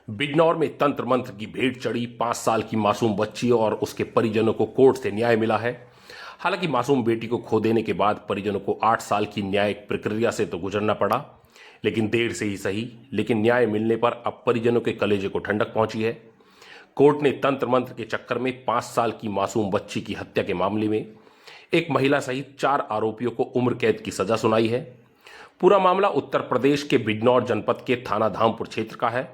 बिजनौर में तंत्र मंत्र की भेंट चढ़ी 5 साल की मासूम बच्ची और उसके परिजनों को कोर्ट से न्याय मिला है। हालांकि मासूम बेटी को खो देने के बाद परिजनों को 8 साल की न्यायिक प्रक्रिया से तो गुजरना पड़ा, लेकिन देर से ही सही, लेकिन न्याय मिलने पर अब परिजनों के कलेजे को ठंडक पहुंची है। कोर्ट ने तंत्र मंत्र के चक्कर में 5 साल की मासूम बच्ची की हत्या के मामले में एक महिला सहित 4 आरोपियों को उम्र कैद की सजा सुनाई है। पूरा मामला उत्तर प्रदेश के बिजनौर जनपद के थाना धामपुर क्षेत्र का है,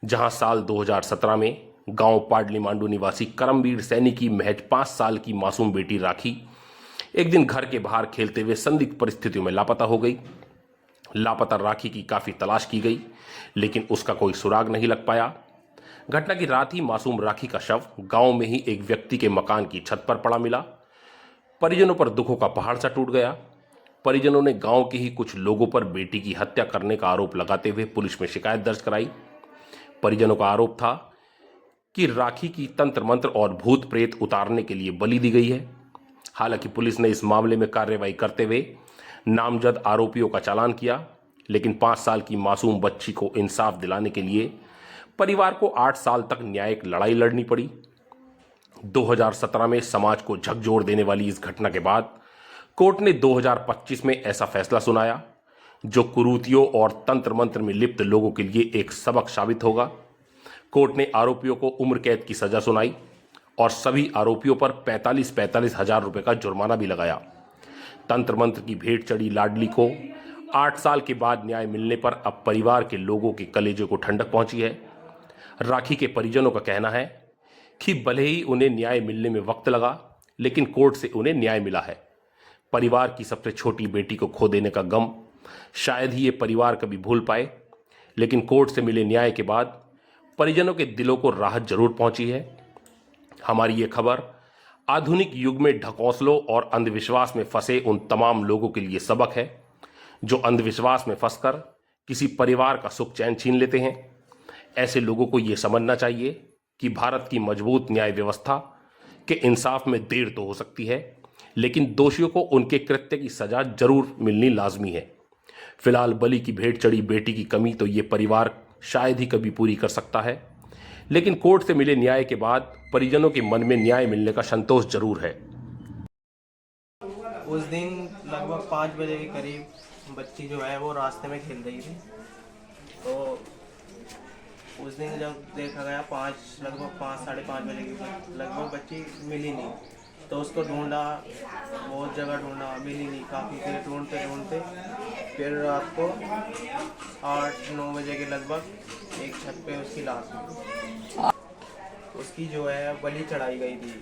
जहां साल 2017 में गांव पाडली मांडू निवासी करमवीर सैनी की महज 5 साल की मासूम बेटी राखी एक दिन घर के बाहर खेलते हुए संदिग्ध परिस्थितियों में लापता हो गई। लापता राखी की काफी तलाश की गई, लेकिन उसका कोई सुराग नहीं लग पाया। घटना की रात ही मासूम राखी का शव गांव में ही एक व्यक्ति के मकान की छत पर पड़ा मिला। परिजनों पर दुखों का पहाड़ सा टूट गया। परिजनों ने गांव के ही कुछ लोगों पर बेटी की हत्या करने का आरोप लगाते हुए पुलिस में शिकायत दर्ज कराई। परिजनों का आरोप था कि राखी की तंत्र मंत्र और भूत प्रेत उतारने के लिए बलि दी गई है। हालांकि पुलिस ने इस मामले में कार्रवाई करते हुए नामजद आरोपियों का चालान किया, लेकिन 5 साल की मासूम बच्ची को इंसाफ दिलाने के लिए परिवार को 8 साल तक न्यायिक लड़ाई लड़नी पड़ी। 2017 में समाज को झकझोर देने वाली इस घटना के बाद कोर्ट ने 2025 में ऐसा फैसला सुनाया जो कुरीतियों और तंत्र मंत्र में लिप्त लोगों के लिए एक सबक साबित होगा। कोर्ट ने आरोपियों को उम्र कैद की सजा सुनाई और सभी आरोपियों पर 45-45 हजार रुपए का जुर्माना भी लगाया। तंत्र मंत्र की भेंट चढ़ी लाडली को 8 साल के बाद न्याय मिलने पर अब परिवार के लोगों के कलेजे को ठंडक पहुंची है। राखी के परिजनों का कहना है कि भले ही उन्हें न्याय मिलने में वक्त लगा, लेकिन कोर्ट से उन्हें न्याय मिला है। परिवार की सबसे छोटी बेटी को खो देने का गम शायद ही ये परिवार कभी भूल पाए, लेकिन कोर्ट से मिले न्याय के बाद परिजनों के दिलों को राहत जरूर पहुंची है। हमारी ये खबर आधुनिक युग में ढकोसलों और अंधविश्वास में फंसे उन तमाम लोगों के लिए सबक है जो अंधविश्वास में फंसकर किसी परिवार का सुख चैन छीन लेते हैं। ऐसे लोगों को यह समझना चाहिए कि भारत की मजबूत न्याय व्यवस्था के इंसाफ में देर तो हो सकती है, लेकिन दोषियों को उनके कृत्य की सजा जरूर मिलनी लाजमी है। फिलहाल बलि की भेंट चढ़ी बेटी की कमी तो ये परिवार शायद ही कभी पूरी कर सकता है, लेकिन कोर्ट से मिले न्याय के बाद परिजनों के मन में न्याय मिलने का संतोष जरूर है। उस दिन लगभग 5 बजे के करीब बच्ची जो है वो रास्ते में खेल रही थी। तो उस दिन जब देखा गया लगभग 5-5:30 बजे की लगभग बच्ची मिली नहीं, तो उसको ढूंढा, बहुत जगह ढूंढा, मिली नहीं। काफ़ी देर ढूंढते फिर रात को 8-9 बजे के लगभग एक छत पे उसकी लाश मिली। उसकी जो है बलि चढ़ाई गई थी।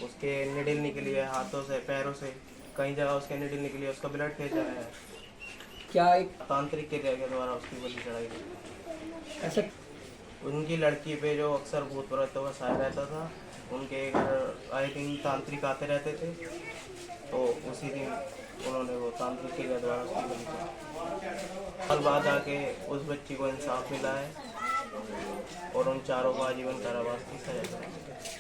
उसके निडल निकली है हाथों से, पैरों से, कई जगह उसके निडल निकली है। उसका ब्लड खींचा है। क्या एक तांत्रिक क्रिया के द्वारा उसकी बलि चढ़ाई गई। ऐसे उनकी लड़की पे जो अक्सर भूत प्रेतों का साया रहता था, उनके घर आई थिंक तांत्रिक आते रहते थे, तो उसी दिन उन्होंने वो तांत्रिक क्रिया द्वारा उसकी बलि चढ़ाई। साल बाद आके उस बच्ची को इंसाफ मिला है और उन चारों को आजीवन कारावास की सजा दी।